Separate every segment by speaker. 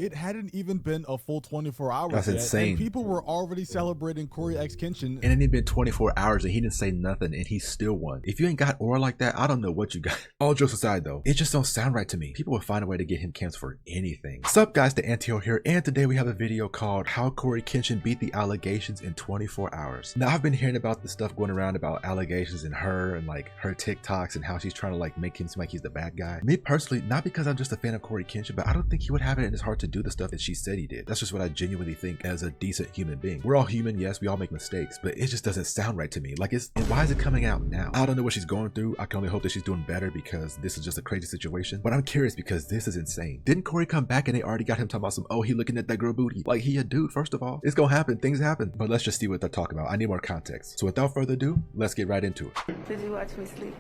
Speaker 1: it hadn't even been a full 24 hours
Speaker 2: That's
Speaker 1: yet,
Speaker 2: insane.
Speaker 1: and people were already celebrating CoryxKenshin.
Speaker 2: And it ain't been 24 hours and he didn't say nothing and he still won. If you ain't got aura like that, I don't know what you got. All jokes aside though, it just don't sound right to me. People will find a way to get him canceled for anything. What's up guys, the Antio here, and today we have a video called How CoryxKenshin Beat the Allegations in 24 Hours. Now I've been hearing about the stuff going around about allegations and her and like her TikToks and how she's trying to like make him seem like he's the bad guy. Me personally, not because I'm just a fan of CoryxKenshin, but I don't think he would have it in his heart to do the stuff that she said he did. That's just what I genuinely think as a decent human being. We're all human, yes, we all make mistakes, but it just doesn't sound right to me. Like and why is it coming out now? I don't know what she's going through. I can only hope that she's doing better because this is just a crazy situation. But I'm curious because this is insane. Didn't Cory come back and they already got him talking about some, oh, he looking at that girl booty? Like he a dude, first of all. It's gonna happen, things happen. But let's just see what they're talking about. I need more context. So without further ado, let's get right into it.
Speaker 3: Did you watch me sleep?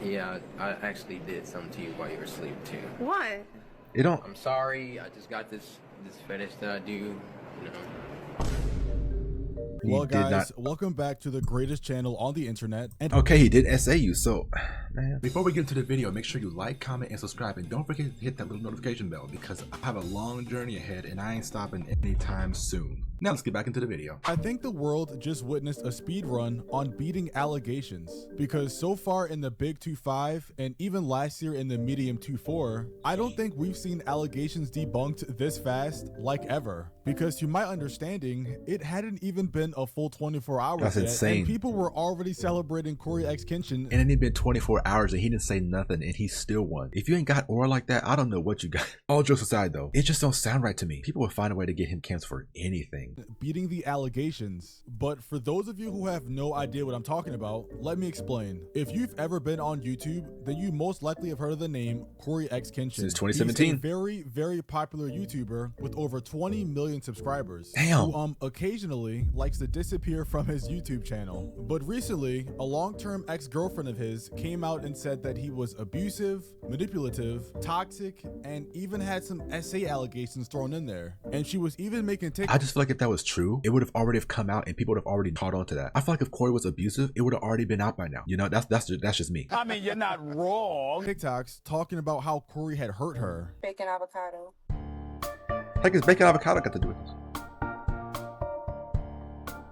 Speaker 4: Yeah, I actually did something to you while you were asleep too.
Speaker 3: What?
Speaker 2: It don't.
Speaker 4: I'm sorry. I just got this fetish that I do. You know.
Speaker 1: Well guys, welcome back to the greatest channel on the internet. And
Speaker 2: okay, he did SA you, so man. Before we get into the video, make sure you like, comment, and subscribe, and don't forget to hit that little notification bell because I have a long journey ahead and I ain't stopping anytime soon. Now let's get back into the video.
Speaker 1: I think the world just witnessed a speed run on beating allegations, because so far in the big 2.5 and even last year in the medium 2.4, I don't think we've seen allegations debunked this fast like ever. Because to my understanding, it hadn't even been a full 24 hours
Speaker 2: That's
Speaker 1: yet,
Speaker 2: insane.
Speaker 1: and people were already celebrating CoryxKenshin.
Speaker 2: And it ain't been 24 hours and he didn't say nothing and he still won. If you ain't got aura like that, I don't know what you got. All jokes aside though, it just don't sound right to me. People will find a way to get him canceled for anything.
Speaker 1: Beating the allegations. But for those of you who have no idea what I'm talking about, let me explain. If you've ever been on YouTube, then you most likely have heard of the name CoryxKenshin.
Speaker 2: Since 2017.
Speaker 1: He's a very popular YouTuber with over 20 million subscribers.
Speaker 2: Damn.
Speaker 1: Who occasionally likes to disappear from his YouTube channel. But recently, a long-term ex-girlfriend of his came out and said that he was abusive, manipulative, toxic, and even had some SA allegations thrown in there. And she was even making TikToks.
Speaker 2: I just feel like if that was true, it would have already have come out and people would have already caught on to that. I feel like if Cory was abusive, it would have already been out by now. You know, that's just me.
Speaker 5: I mean, you're not wrong.
Speaker 1: TikToks talking about how Cory had hurt her.
Speaker 3: Bacon avocado.
Speaker 2: Like is bacon avocado got to do with this?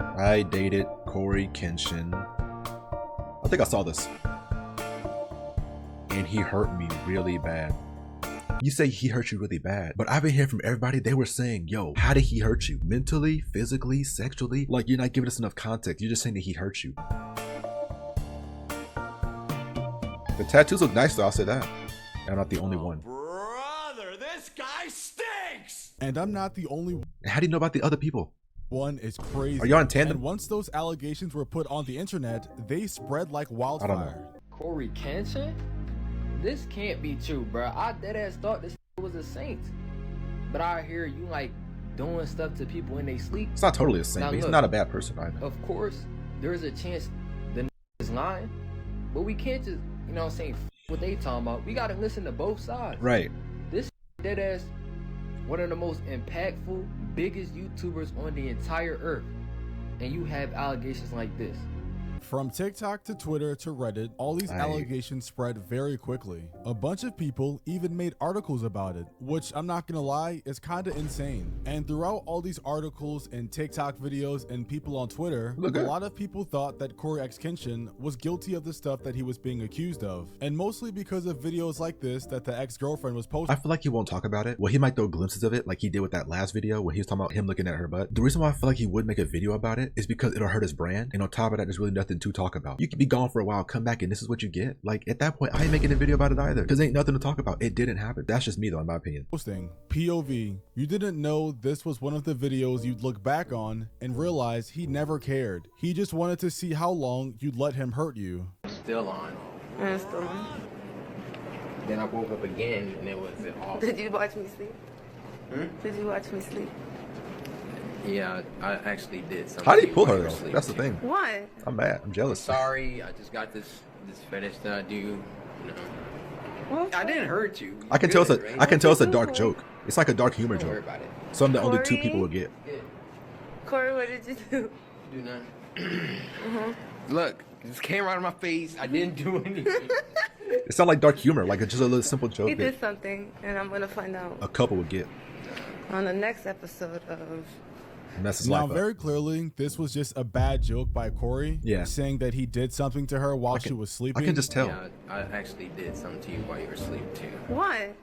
Speaker 2: I dated CoryxKenshin. I think I saw this. And he hurt me really bad. You say he hurt you really bad, but I've been hearing from everybody, they were saying, yo, how did he hurt you? Mentally, physically, sexually? Like, you're not giving us enough context. You're just saying that he hurt you. The tattoos look nice though, I'll say that. I'm not the only one.
Speaker 5: Brother, this guy stinks!
Speaker 1: And I'm not the only one.
Speaker 2: How do you know about the other people?
Speaker 1: One is crazy.
Speaker 2: Are y'all in tandem?
Speaker 1: And once those allegations were put on the internet, they spread like wildfire.
Speaker 4: CoryxKenshin? This can't be true, bro. I deadass thought this was a saint. But I hear you like doing stuff to people when they sleep.
Speaker 2: It's not totally the same,
Speaker 4: Now,
Speaker 2: but he's
Speaker 4: look,
Speaker 2: not a bad person either.
Speaker 4: Of course, there's a chance the is lying. But we can't just, you know what I'm saying, what they talking about. We gotta listen to both sides.
Speaker 2: Right.
Speaker 4: This deadass, one of the most impactful, biggest YouTubers on the entire earth. And you have allegations like this.
Speaker 1: From TikTok to Twitter to Reddit, all these allegations spread very quickly. A bunch of people even made articles about it, which I'm not gonna lie, is kinda insane. And throughout all these articles and TikTok videos and people on Twitter, a lot of people thought that CoryxKenshin was guilty of the stuff that he was being accused of. And mostly because of videos like this that the ex-girlfriend was posting.
Speaker 2: I feel like he won't talk about it. Well, he might throw glimpses of it like he did with that last video when he was talking about him looking at her butt. The reason why I feel like he would make a video about it is because it'll hurt his brand. And on top of that, there's really nothing to talk about. You could be gone for a while, come back, and this is what you get. Like at that point, I ain't making a video about it either because ain't nothing to talk about. It didn't happen. That's just me though, in my opinion.
Speaker 1: Posting POV. You didn't know this was one of the videos you'd look back on and realize he never cared. He just wanted to see how long you'd let him hurt you.
Speaker 4: Still on.
Speaker 3: Still on.
Speaker 4: Then I woke up again and it was awful.
Speaker 3: Did you watch me sleep? Did you watch me sleep?
Speaker 4: Yeah, I actually did something.
Speaker 2: How do
Speaker 4: to
Speaker 2: you pull
Speaker 4: while
Speaker 2: her
Speaker 4: you were
Speaker 2: though?
Speaker 4: asleep
Speaker 2: That's the
Speaker 4: too.
Speaker 2: thing.
Speaker 3: What?
Speaker 2: I'm mad. I'm jealous.
Speaker 4: Sorry, I just got this fetish that I do. You know.
Speaker 3: What?
Speaker 4: I didn't hurt you.
Speaker 2: I can tell it's a dark joke. It's like a dark humor
Speaker 4: Don't worry
Speaker 2: joke.
Speaker 4: about it.
Speaker 2: Something that only two
Speaker 3: Cory?
Speaker 2: people will get.
Speaker 4: Yeah,
Speaker 3: Cory, what did you do?
Speaker 4: do nothing. Look, it just came right in my face. I didn't do anything.
Speaker 2: It sounds like dark humor, like it's just a little simple joke
Speaker 3: He
Speaker 2: that
Speaker 3: did something, and I'm gonna find out
Speaker 2: a couple would get.
Speaker 3: on the next episode of.
Speaker 2: Mess his
Speaker 1: Now,
Speaker 2: life up.
Speaker 1: very clearly, this was just a bad joke by Cory.
Speaker 2: Yeah.
Speaker 1: Saying that he did something to her while she was sleeping.
Speaker 2: I can just tell.
Speaker 4: Yeah, I actually did something to you while you were asleep too.
Speaker 3: What?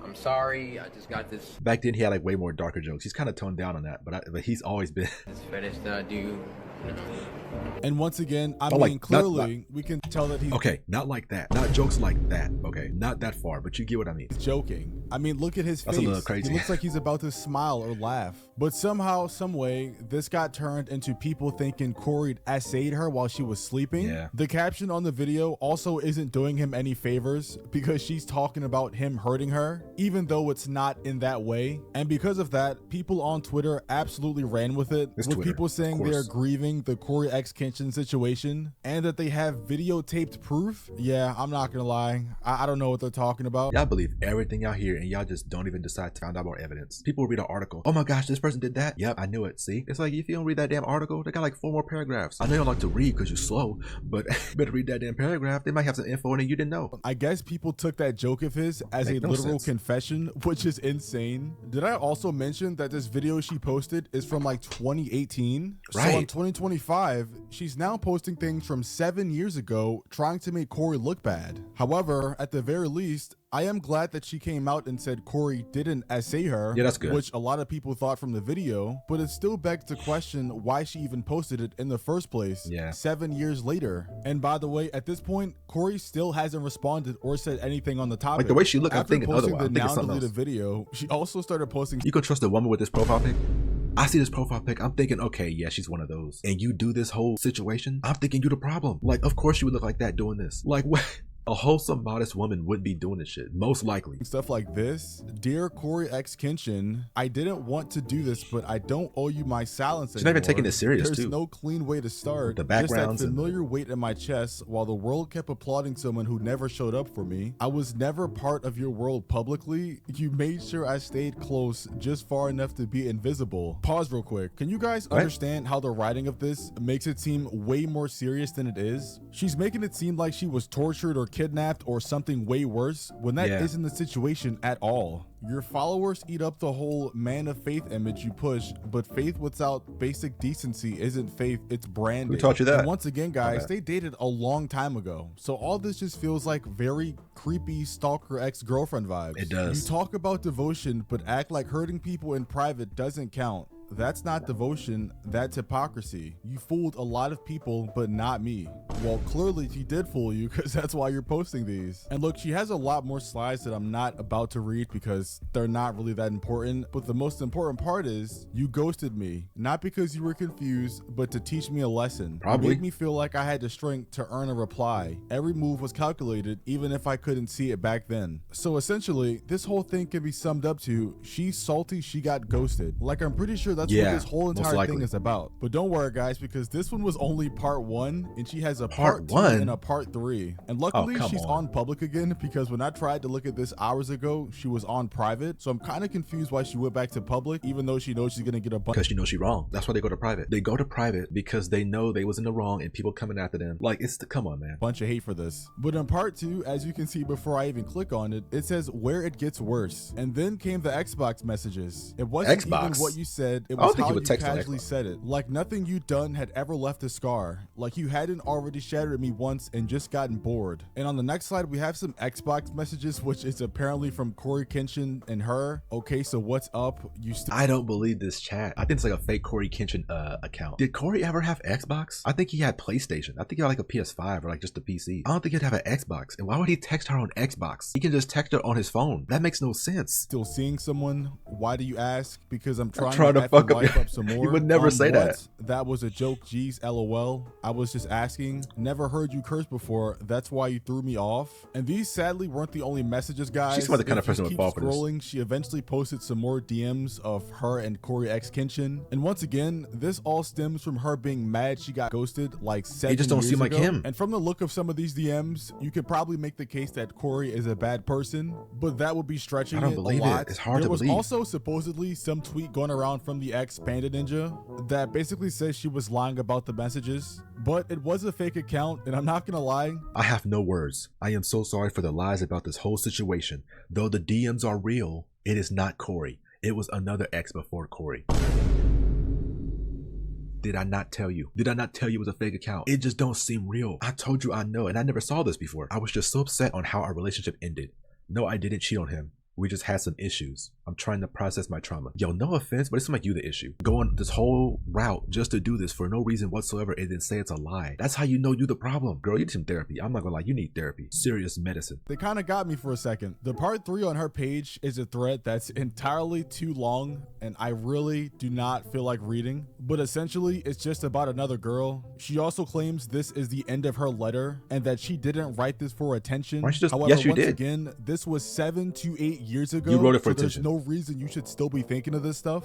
Speaker 4: I'm sorry. I just got this
Speaker 2: Back then, he had like way more darker jokes. He's kind of toned down on that, but he's always been.
Speaker 4: fetish that I do. You know.
Speaker 1: And once again, I
Speaker 2: Oh,
Speaker 1: mean,
Speaker 2: like,
Speaker 1: clearly, we can tell that he's
Speaker 2: Okay, not like that. Not jokes like that. Okay, not that far, but you get what I mean.
Speaker 1: joking. I mean, look at his
Speaker 2: That's a
Speaker 1: face.
Speaker 2: little crazy.
Speaker 1: He looks like he's about to smile or laugh. But somehow, some way, this got turned into people thinking Cory essayed her while she was sleeping.
Speaker 2: Yeah.
Speaker 1: The caption on the video also isn't doing him any favors because she's talking about him hurting her, even though it's not in that way. And because of that, people on Twitter absolutely ran with it,
Speaker 2: It's
Speaker 1: with
Speaker 2: Twitter,
Speaker 1: people saying
Speaker 2: of
Speaker 1: they're
Speaker 2: course.
Speaker 1: grieving the CoryxKenshin situation and that they have videotaped proof. Yeah, I'm not gonna lie. I don't know what they're talking about.
Speaker 2: Y'all believe everything y'all hear, and y'all just don't even decide to find out more evidence. People read an article. Oh my gosh, this person did that. Yep, I knew it. See, it's like if you don't read that damn article, they got like 4 more paragraphs. I know you don't like to read because you're slow, but better read that damn paragraph. They might have some info in it you didn't know.
Speaker 1: I guess people took that joke of his as
Speaker 2: Make
Speaker 1: a
Speaker 2: no
Speaker 1: literal
Speaker 2: sense.
Speaker 1: confession, which is insane. Did I also mention that this video she posted is from like 2018? So in
Speaker 2: Right.
Speaker 1: 2025, she's now posting things from 7 years ago, trying to make Cory look bad. However, at the very least, I am glad that she came out and said Cory didn't essay her.
Speaker 2: Yeah, that's good.
Speaker 1: Which a lot of people thought from the video, but it still begs to question why she even posted it in the first place.
Speaker 2: Yeah.
Speaker 1: 7 years later. And by the way, at this point, Cory still hasn't responded or said anything on the topic.
Speaker 2: Like the way she looked, I'm
Speaker 1: After
Speaker 2: thinking
Speaker 1: posting
Speaker 2: otherwise. I'm
Speaker 1: the
Speaker 2: thinking
Speaker 1: now
Speaker 2: something
Speaker 1: deleted
Speaker 2: else.
Speaker 1: video, she also started posting
Speaker 2: You can trust a woman with this profile pic? I see this profile pic, I'm thinking, okay, yeah, she's one of those. And you do this whole situation, I'm thinking you the problem. Like, of course you would look like that doing this. Like, what? A wholesome, modest woman wouldn't be doing this shit, most likely.
Speaker 1: stuff like this. Dear CoryxKenshin, I didn't want to do this, but I don't owe you my silence
Speaker 2: She's not even
Speaker 1: anymore.
Speaker 2: taking it serious,
Speaker 1: There's
Speaker 2: too.
Speaker 1: no clean way to start.
Speaker 2: The
Speaker 1: Just that
Speaker 2: backgrounds and-
Speaker 1: familiar weight in my chest while the world kept applauding someone who never showed up for me. I was never part of your world publicly. You made sure I stayed close just far enough to be invisible. Pause real quick. Can you guys
Speaker 2: What?
Speaker 1: understand how the writing of this makes it seem way more serious than it is? She's making it seem like she was tortured or kidnapped or something way worse when that
Speaker 2: Yeah.
Speaker 1: isn't the situation at all. Your followers eat up the whole man of faith image you push, but faith without basic decency isn't faith, it's branding.
Speaker 2: Who taught you that?
Speaker 1: And once again, guys,
Speaker 2: Okay.
Speaker 1: they dated a long time ago. So all this just feels like very creepy stalker ex-girlfriend vibes.
Speaker 2: It does.
Speaker 1: You talk about devotion, but act like hurting people in private doesn't count. That's not devotion, that's hypocrisy. You fooled a lot of people, but not me. Well, clearly she did fool you because that's why you're posting these. And look, she has a lot more slides that I'm not about to read because they're not really that important. But the most important part is you ghosted me, not because you were confused, but to teach me a lesson.
Speaker 2: Probably.
Speaker 1: You made me feel like I had the strength to earn a reply. Every move was calculated, even if I couldn't see it back then. So essentially, this whole thing can be summed up to she's salty she got ghosted. Like, I'm pretty sure that's
Speaker 2: Yeah,
Speaker 1: what this whole
Speaker 2: most
Speaker 1: entire
Speaker 2: likely.
Speaker 1: thing is about. But don't worry, guys, because this one was only part 1, and she has a
Speaker 2: Part
Speaker 1: part 2
Speaker 2: one?
Speaker 1: and a part 3. And luckily,
Speaker 2: come
Speaker 1: she's
Speaker 2: on.
Speaker 1: on public again, because when I tried to look at this hours ago, she was on private. So I'm kind of confused why she went back to public, even though she knows she's gonna get a bunch.
Speaker 2: Because she knows she's wrong. That's why they go to private. They go to private because they know they was in the wrong and people coming after them. Like, come on, man.
Speaker 1: Bunch of hate for this. But in part 2, as you can see before I even click on it, it says where it gets worse. And then came the Xbox messages. It wasn't even
Speaker 2: Xbox?
Speaker 1: what you said, it
Speaker 2: I don't
Speaker 1: was
Speaker 2: think
Speaker 1: how
Speaker 2: you
Speaker 1: you
Speaker 2: would text on
Speaker 1: casually
Speaker 2: Xbox.
Speaker 1: said it. Like nothing you'd done had ever left a scar. Like you hadn't already shattered me once and just gotten bored. And on the next slide, we have some Xbox messages, which is apparently from CoryxKenshin and her. Okay, so what's up? You still
Speaker 2: I don't believe this chat. I think it's like a fake CoryxKenshin account. Did Cory ever have Xbox? I think he had PlayStation. I think he had like a PS5 or like just a PC. I don't think he'd have an Xbox. And why would he text her on Xbox? He can just text her on his phone. That makes no sense.
Speaker 1: seeing someone? Why do you ask? Because I'm trying
Speaker 2: trying
Speaker 1: to
Speaker 2: to
Speaker 1: F your
Speaker 2: fuck up
Speaker 1: life
Speaker 2: your-
Speaker 1: up some more.
Speaker 2: You would never say that.
Speaker 1: What? That was a joke, geez, LOL. I was just asking. Never heard you curse before. That's why you threw me off. And these sadly weren't the only messages, guys.
Speaker 2: She's not the kind of
Speaker 1: If you
Speaker 2: person who would
Speaker 1: keep
Speaker 2: fall for this.
Speaker 1: scrolling, she eventually posted some more DMs of her and CoryxKenshin. And once again, this all stems from her being mad she got ghosted like 7
Speaker 2: just don't
Speaker 1: years
Speaker 2: seem like
Speaker 1: ago.
Speaker 2: him.
Speaker 1: And from the look of some of these DMs, you could probably make the case that Cory is a bad person, but that would be stretching
Speaker 2: I don't
Speaker 1: it
Speaker 2: believe
Speaker 1: a
Speaker 2: it.
Speaker 1: lot.
Speaker 2: It's hard
Speaker 1: There
Speaker 2: to
Speaker 1: was
Speaker 2: believe.
Speaker 1: also was supposedly some tweet going around from the ex Panda Ninja that basically says she was lying about the messages, but it was a fake account, and I'm not gonna lie.
Speaker 2: I have no words. I am so sorry for the lies about this whole situation. Though the DMs are real, it is not Cory. It was another ex before Cory. Did I not tell you? Did I not tell you it was a fake account? It just don't seem real. I told you I know, and I never saw this before. I was just so upset on how our relationship ended. No, I didn't cheat on him. We just had some issues. I'm trying to process my trauma. Yo, no offense, but it seems like you the issue. Going this whole route just to do this for no reason whatsoever and then say it's a lie. That's how you know you the problem. Girl, you need some therapy. I'm not gonna lie, you need therapy. Serious medicine.
Speaker 1: They kind of got me for a second. The part 3 on her page is a thread that's entirely too long, and I really do not feel like reading. But essentially, it's just about another girl. She also claims this is the end of her letter and that she didn't write this for attention.
Speaker 2: Why don't you just,
Speaker 1: However,
Speaker 2: yes, you
Speaker 1: once
Speaker 2: did.
Speaker 1: again, this was 7 to 8 years ago.
Speaker 2: You wrote it for
Speaker 1: so
Speaker 2: attention.
Speaker 1: There's no reason you should still be thinking of this stuff.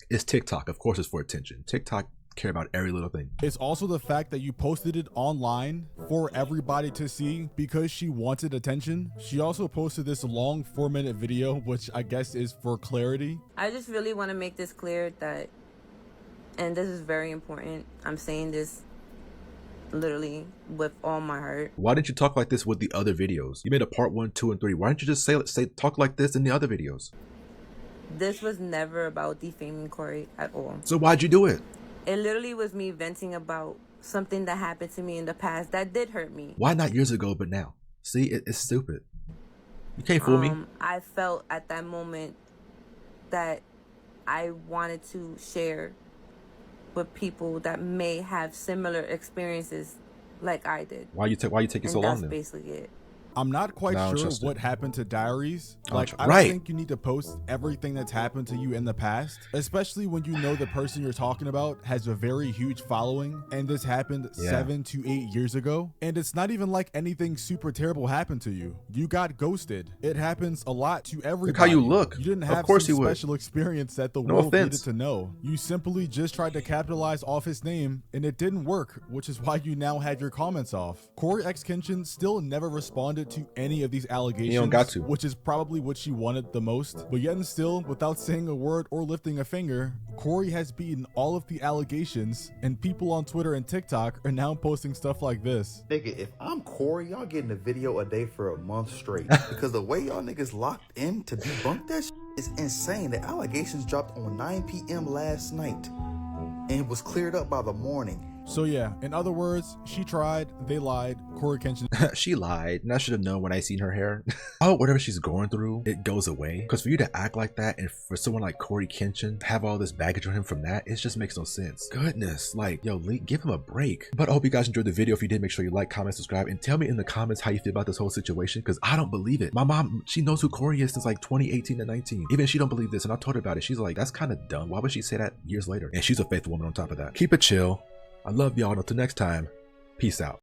Speaker 2: It's TikTok. Of course it's for attention. TikTok care about every little thing.
Speaker 1: It's also the fact that you posted it online for everybody to see because she wanted attention. She also posted this long 4-minute video, which I guess is for clarity.
Speaker 3: I just really want to make this clear that, and this is very important, I'm saying this literally with all my heart.
Speaker 2: Why didn't you talk like this with the other videos? You made a part 1, 2, and 3. Why didn't you just say talk like this in the other videos?
Speaker 3: This was never about defaming Cory at all.
Speaker 2: So why'd you do it?
Speaker 3: It literally was me venting about something that happened to me in the past that did hurt me.
Speaker 2: Why not years ago, but now? See, it's stupid. You can't fool me.
Speaker 3: I felt at that moment that I wanted to share with people that may have similar experiences like I did.
Speaker 2: Why you taking so long
Speaker 3: That's
Speaker 2: then?
Speaker 3: basically it.
Speaker 1: I'm not quite
Speaker 2: No, I don't
Speaker 1: sure
Speaker 2: trust it.
Speaker 1: what happened to Diaries.
Speaker 2: I don't
Speaker 1: Like,
Speaker 2: tr-
Speaker 1: I don't
Speaker 2: right.
Speaker 1: think you need to post everything that's happened to you in the past, especially when you know the person you're talking about has a very huge following, and this happened
Speaker 2: Yeah.
Speaker 1: 7 to 8 years ago. And it's not even like anything super terrible happened to you. You got ghosted. It happens a lot to everybody.
Speaker 2: Look how you look.
Speaker 1: You didn't
Speaker 2: Of
Speaker 1: have
Speaker 2: course
Speaker 1: some
Speaker 2: you would.
Speaker 1: special experience that the
Speaker 2: No
Speaker 1: world
Speaker 2: offense.
Speaker 1: needed to know. You simply just tried to capitalize off his name, and it didn't work, which is why you now have your comments off. CoryxKenshin still never responded to any of these allegations,
Speaker 2: You don't got to.
Speaker 1: which is probably what she wanted the most. But yet and still, without saying a word or lifting a finger, Cory has beaten all of the allegations, and people on Twitter and TikTok are now posting stuff like this.
Speaker 6: Nigga, if I'm Cory, y'all getting a video a day for a month straight. Because the way y'all niggas locked in to debunk that shit is insane. The allegations dropped on 9 p.m. last night. And it was cleared up by the morning.
Speaker 1: So yeah, in other words, she tried, they lied, CoryxKenshin.
Speaker 2: She lied, and I should have known when I seen her hair. Oh, whatever she's going through, it goes away. Because for you to act like that, and for someone like CoryxKenshin have all this baggage on him from that, it just makes no sense. Goodness, like, yo, Lee, give him a break. But I hope you guys enjoyed the video. If you did, make sure you like, comment, subscribe, and tell me in the comments how you feel about this whole situation, because I don't believe it. My mom, she knows who Cory is since like 2018 to 19. Even she don't believe this, and I told her about it. She's like, that's kind of dumb. Why would she say that years later? And she's a faithful woman on top of that. Keep it chill. I love y'all. Until next time, peace out.